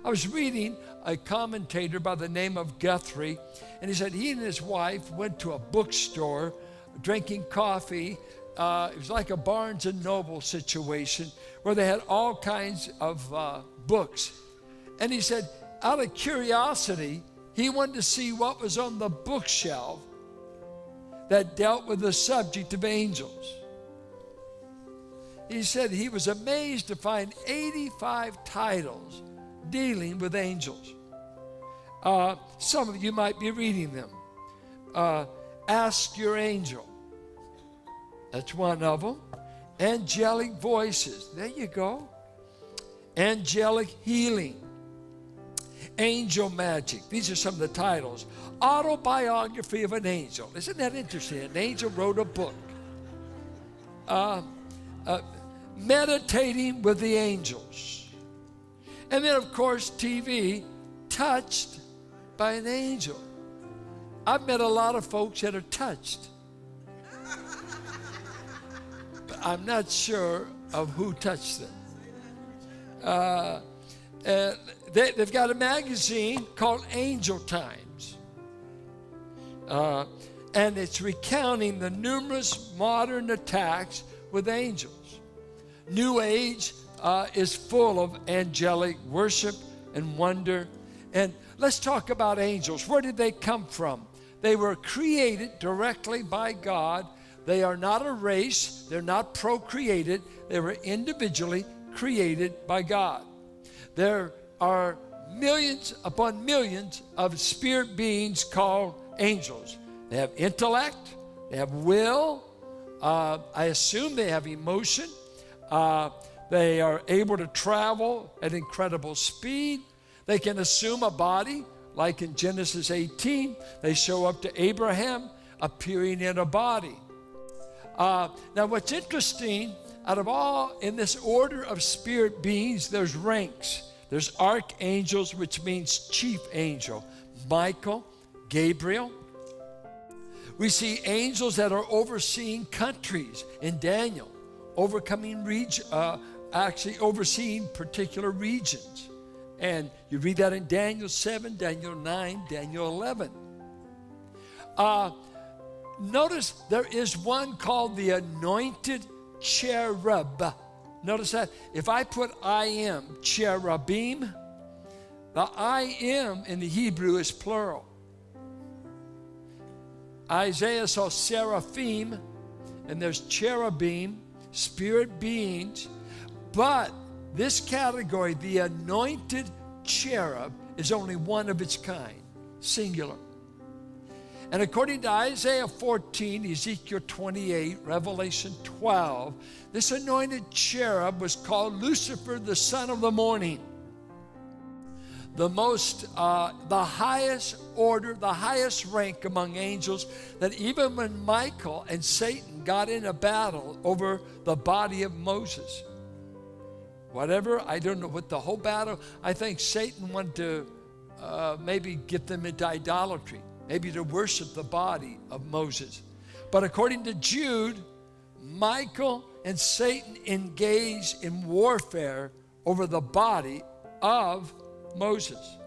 I was reading a commentator by the name of Guthrie, and he said he and his wife went to a bookstore drinking coffee. It was like a Barnes and Noble situation where they had all kinds of books. And he said, out of curiosity, he wanted to see what was on the bookshelf that dealt with the subject of angels. He said he was amazed to find 85 titles dealing with angels. Some of you might be reading them. Ask Your Angel. That's one of them. Angelic Voices. There you go. Angelic Healing. Angel Magic. These are some of the titles. Autobiography of an Angel. Isn't that interesting? An angel wrote a book. Meditating with the Angels. And then, of course, TV, Touched by an Angel. I've met a lot of folks that are touched. But I'm not sure of who touched them. They've got a magazine called Angel Times. And it's recounting the numerous modern attacks with angels. New Age is full of angelic worship and wonder. And let's talk about angels. Where did they come from? They were created directly by God. They are not a race. They're not procreated. They were individually created by God. There are millions upon millions of spirit beings called angels. They have intellect. They have will. I assume they have emotion. They are able to travel at incredible speed. They can assume a body, like in Genesis 18. They show up to Abraham appearing in a body. Now, what's interesting, out of all, in this order of spirit beings, there's ranks. There's archangels, which means chief angel. Michael, Gabriel. We see angels that are overseeing countries in Daniel, actually overseeing particular regions. And you read that in Daniel 7, Daniel 9, Daniel 11. Notice there is one called the anointed cherub. Notice that. If I put I am, cherubim, the I am in the Hebrew is plural. Isaiah saw seraphim, and there's cherubim, spirit beings. But this category, the anointed cherub, is only one of its kind, singular. And according to Isaiah 14, Ezekiel 28, Revelation 12, this anointed cherub was called Lucifer, the son of the morning. The highest order, the highest rank among angels, that even when Michael and Satan got in a battle over the body of Moses, whatever, I don't know what the whole battle, I think Satan wanted to maybe get them into idolatry, maybe to worship the body of Moses. But according to Jude, Michael and Satan engaged in warfare over the body of Moses.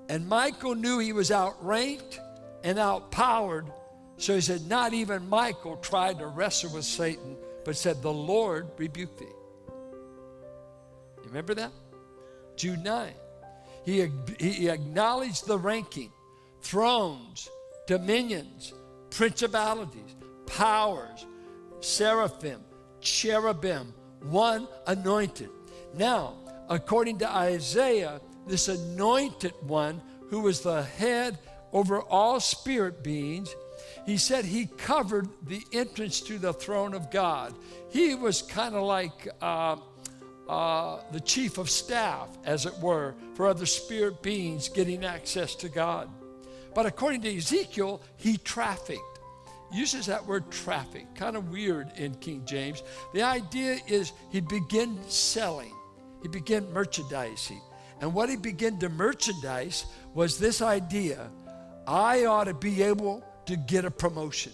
And Michael knew he was outranked and outpowered, so he said, not even Michael tried to wrestle with Satan, but said, the Lord rebuked thee. You remember that? Jude 9. He acknowledged the ranking, thrones, dominions, principalities, powers, seraphim, cherubim, one anointed. Now, according to Isaiah, this anointed one, who was the head over all spirit beings, he said he covered the entrance to the throne of God. He was kind of like the chief of staff, as it were, for other spirit beings getting access to God. But according to Ezekiel, he trafficked. Uses that word traffic, kind of weird in King James. The idea is he began selling. He began merchandising. And what he began to merchandise was this idea: I ought to be able to get a promotion.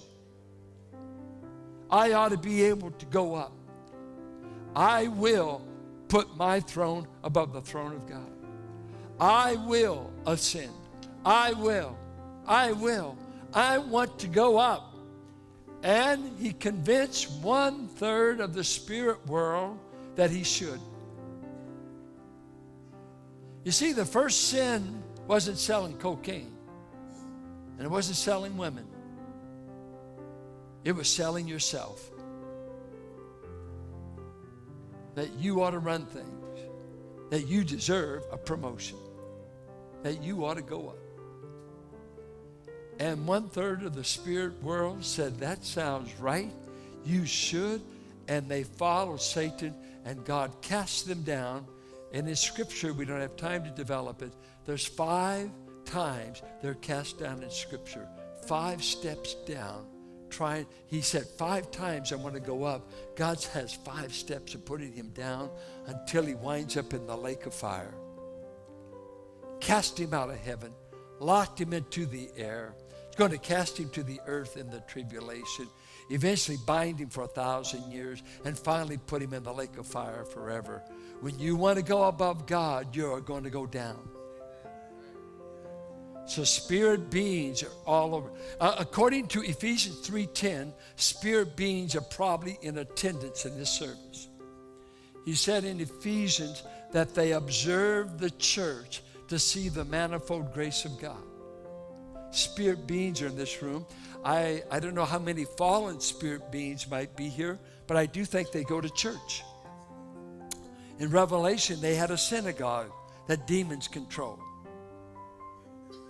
I ought to be able to go up. I will put my throne above the throne of God. I will ascend. I will. I will. I want to go up. And he convinced 1/3 of the spirit world that he should. You see, the first sin wasn't selling cocaine. And it wasn't selling women. It was selling yourself. That you ought to run things. That you deserve a promotion. That you ought to go up. And 1/3 of the spirit world said, that sounds right. You should. And they followed Satan, and God cast them down. And in Scripture, we don't have time to develop it. There's 5 times they're cast down in Scripture. 5 steps down. He said 5 times I want to go up. God has 5 steps of putting him down until he winds up in the lake of fire. Cast him out of heaven. Locked him into the air. It's going to cast him to the earth in the tribulation. Eventually bind him for 1,000 years. And finally put him in the lake of fire forever. When you want to go above God, you're going to go down. So spirit beings are all over. According to Ephesians 3:10, spirit beings are probably in attendance in this service. He said in Ephesians that they observe the church to see the manifold grace of God. Spirit beings are in this room. I don't know how many fallen spirit beings might be here, but I do think they go to church. In Revelation, they had a synagogue that demons control.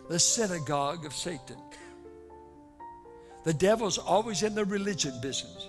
The synagogue of Satan. The devil's always in the religion business.